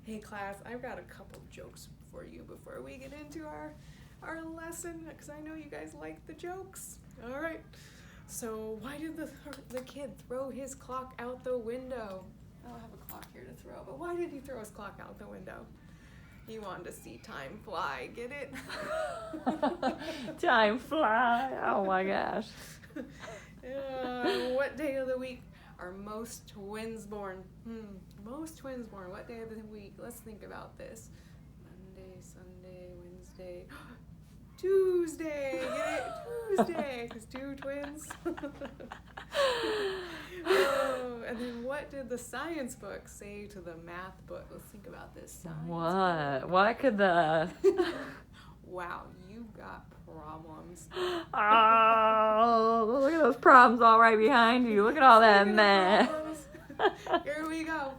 Hey class, I've got a couple jokes for you before we get into our lesson, because I know you guys like the jokes. All right. So why did the kid throw his clock out the window? I don't have a clock here to throw, but why did he throw his clock out the window? He wanted to see time fly. Get it? Time fly. Oh my gosh. What day of the week are most twins born? Most twins born. What day of the week? Let's think about this. Monday, Sunday, Wednesday, Tuesday. Get it? Tuesday, because two twins. And then what did the science book say to the math book? Let's think about this. Science What? What could the... Wow, you got problems. Oh, look at those problems all right behind you. Look at all that mess. Here we go.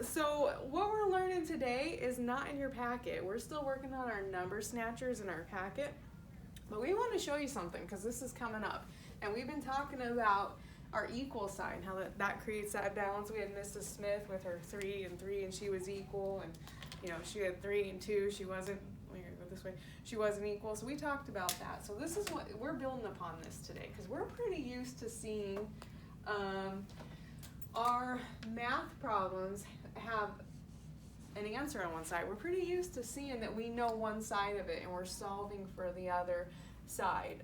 So what we're learning today is not in your packet. We're still working on our number snatchers in our packet. But we want to show you something because this is coming up. And we've been talking about our equal sign, how that creates that balance. We had Mrs. Smith with her 3 and 3, and she was equal. And, you know, she had 3 and 2. She wasn't, we're going to go this way, she wasn't equal. So we talked about that. So this is what we're building upon this today because we're pretty used to seeing our math problems have an answer on one side. We're pretty used to seeing that we know one side of it and we're solving for the other side.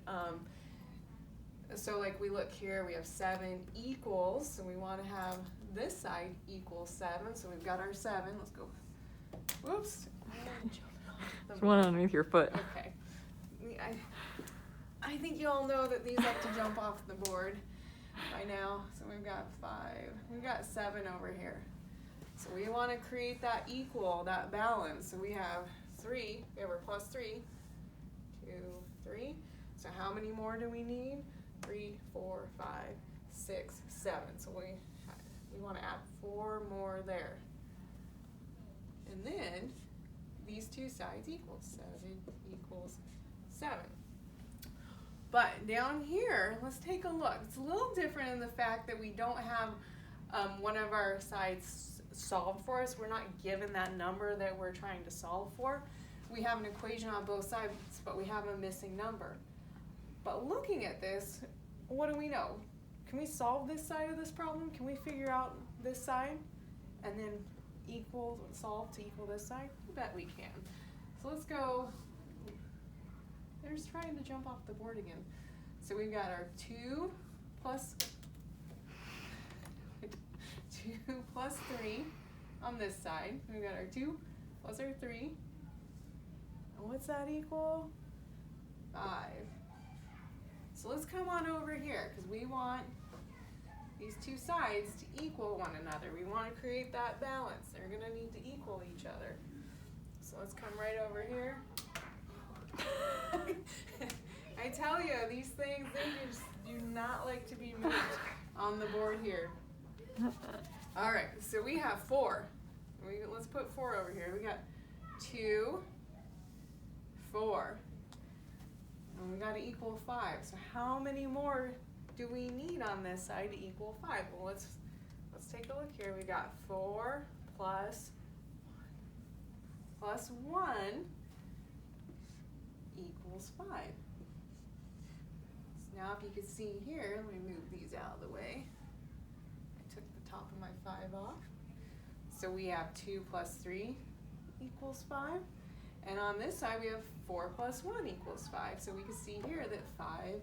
So like we look here, we have 7 equals, so we want to have this side equals 7. So we've got our 7. Let's go. Whoops. There's one underneath your foot. Okay. I think you all know that these have to jump off the board by now. So we've got 5. We've got 7 over here. So we want to create that equal, that balance. So we have 3. We have our plus 3. 2, 3. So how many more do we need? 3, 4, 5, 6, 7. So we want to add 4 more there. And then these two sides equal 7 equals 7. But down here, let's take a look. It's a little different in the fact that we don't have one of our sides solved for us. We're not given that number that we're trying to solve for. We have an equation on both sides, but we have a missing number. But looking at this, what do we know? Can we solve this side of this problem? Can we figure out this side and then solve to equal this side? I bet we can. So let's go. There's trying to jump off the board again. So we've got our 2 plus 3 on this side. We've got our 2 plus our 3. And what's that equal? 5. So let's come on over here because we want these two sides to equal one another. We want to create that balance. They're going to need to equal each other. So let's come right over here. I tell you, these things, they just do not like to be moved on the board here. All right, so we have 4. Let's put 4 over here. We got 2, 4. And we got to equal 5. So how many more do we need on this side to equal 5? Well, let's take a look here. We got 4 plus 1 equals 5. So now if you can see here, let me move these out of the way. I took the top of my 5 off. So we have 2 plus 3 equals 5. And on this side we have 4 plus 1 equals 5. So we can see here that 5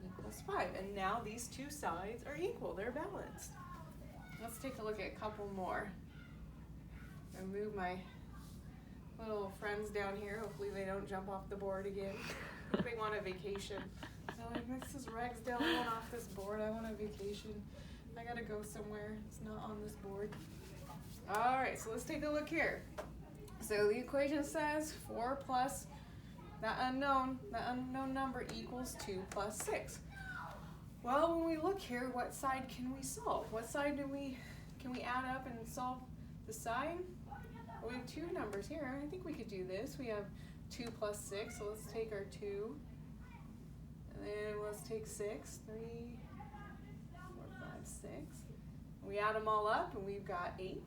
equals 5. And now these two sides are equal. They're balanced. Let's take a look at a couple more. I move my little friends down here. Hopefully they don't jump off the board again. If they want a vacation. They're like, Mrs. Ragsdale, I want off this board. I want a vacation. I gotta go somewhere. It's not on this board. All right, so let's take a look here. So the equation says 4 plus that unknown number equals 2 plus 6. Well, when we look here, what side can we solve? What side can we add up and solve the side? Well, we have 2 numbers here. I think we could do this. We have 2 plus 6, so let's take our 2. And then let's take 6. 3, 4, 5, 6. We add them all up and we've got 8.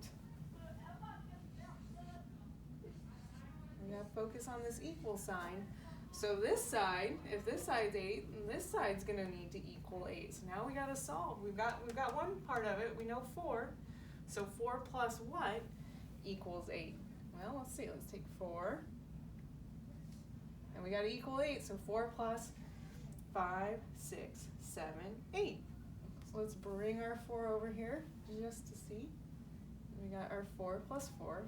focus on this equal sign. So this side, if this side's 8, then this side's gonna need to equal 8. So now we gotta solve. We've got one part of it. We know 4. So 4 plus what equals 8? Well, let's see. Let's take 4. And we gotta equal 8. So 4 plus 5, 6, 7, 8. So let's bring our 4 over here just to see. We got our 4 plus 4.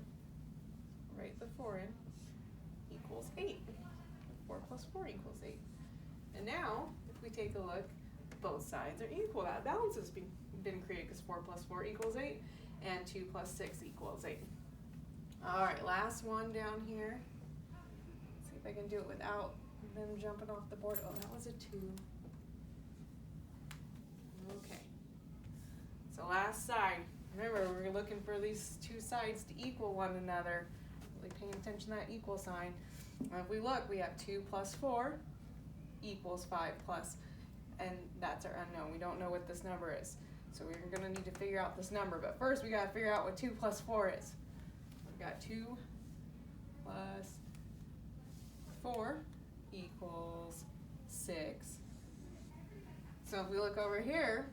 Write the 4 in. Equals 8. 4 plus 4 equals 8. And now, if we take a look, both sides are equal. That balance has been created because 4 plus 4 equals 8, and 2 plus 6 equals 8. All right, last one down here. Let's see if I can do it without them jumping off the board. Oh, that was a 2. Okay. So last side. Remember, we're looking for these two sides to equal one another. Really paying attention to that equal sign. And if we look, we have 2 plus 4 equals 5 plus, and that's our unknown. We don't know what this number is. So we're going to need to figure out this number. But first, we got to figure out what 2 plus 4 is. We've got 2 plus 4 equals 6. So if we look over here,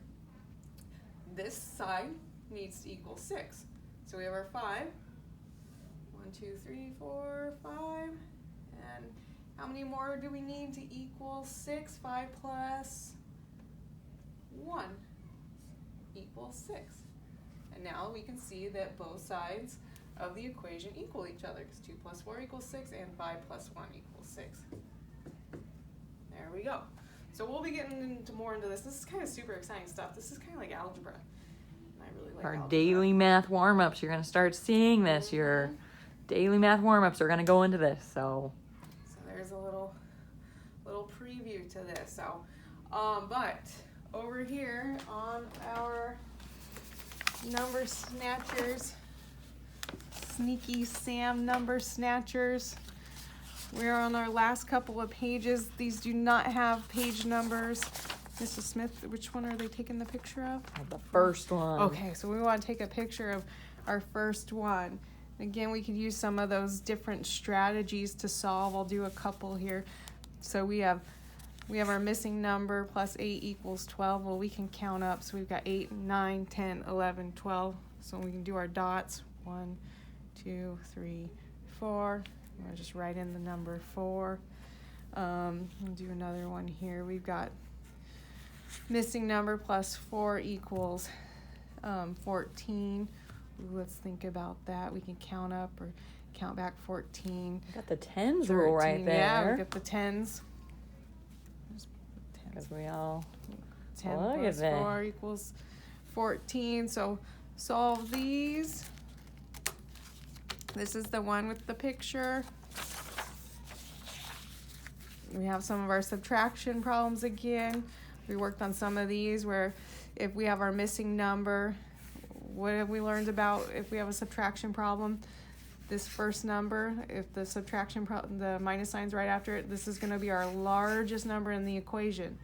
this side needs to equal 6. So we have our 5. 1, 2, 3, 4, 5. And how many more do we need to equal 6? 5 plus 1 equals 6. And now we can see that both sides of the equation equal each other, because 2 plus 4 equals 6 and 5 plus 1 equals 6. There we go. So we'll be getting into this. This is kind of super exciting stuff. This is kind of like algebra. And I really like Our algebra. daily math warm-ups. You're going to start seeing this. Your daily math warm-ups are going to go into this. So there's a little preview to this. So, but over here on our number snatchers, Sneaky Sam number snatchers, we're on our last couple of pages. These do not have page numbers. Mrs. Smith, which one are they taking the picture of? the first one. Okay, so we want to take a picture of our first one. Again, we could use some of those different strategies to solve. I'll do a couple here. So we have our missing number plus 8 equals 12. Well, we can count up. So we've got 8, 9, 10, 11, 12. So we can do our dots. 1, 2, 3, 4. I'm going to just write in the number 4. We'll do another one here. We've got missing number plus 4 equals 14. Let's think about that. We can count up or count back 14. Got the tens rule right there. Yeah, we got the tens. Because we all 10 look plus at 4 equals 14. So solve these. This is the one with the picture. We have some of our subtraction problems again. We worked on some of these where if we have our missing number, what have we learned about if we have a subtraction problem? This first number, if the subtraction problem, the minus sign's right after it, this is going to be our largest number in the equation.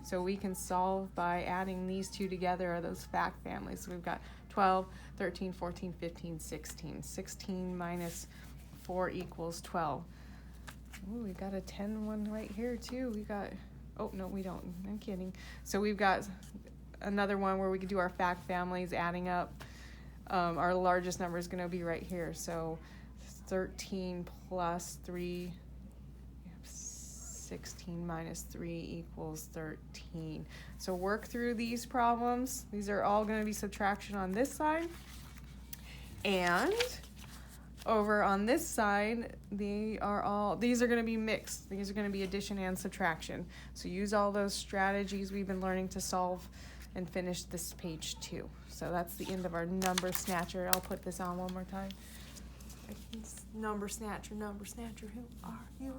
So we can solve by adding these two together, or those fact families. So we've got 12, 13, 14, 15, 16. 16 minus 4 equals 12. Ooh, we got a 10 one right here too. We got, oh no, we don't. I'm kidding. So we've got another one where we could do our fact families adding up. Our largest number is going to be right here. So 13 plus 3, 16 minus 3 equals 13. So work through these problems. These are all going to be subtraction on this side. And over on this side, these are going to be mixed. These are going to be addition and subtraction. So use all those strategies we've been learning to solve and finish this page 2. So that's the end of our number snatcher. I'll put this on one more time. Number snatcher, who are you?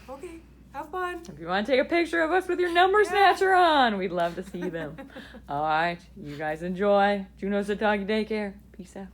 Okay, have fun. If you want to take a picture of us with your number snatcher on, we'd love to see them. All right, you guys enjoy. Juno Satagi Daycare. Peace out.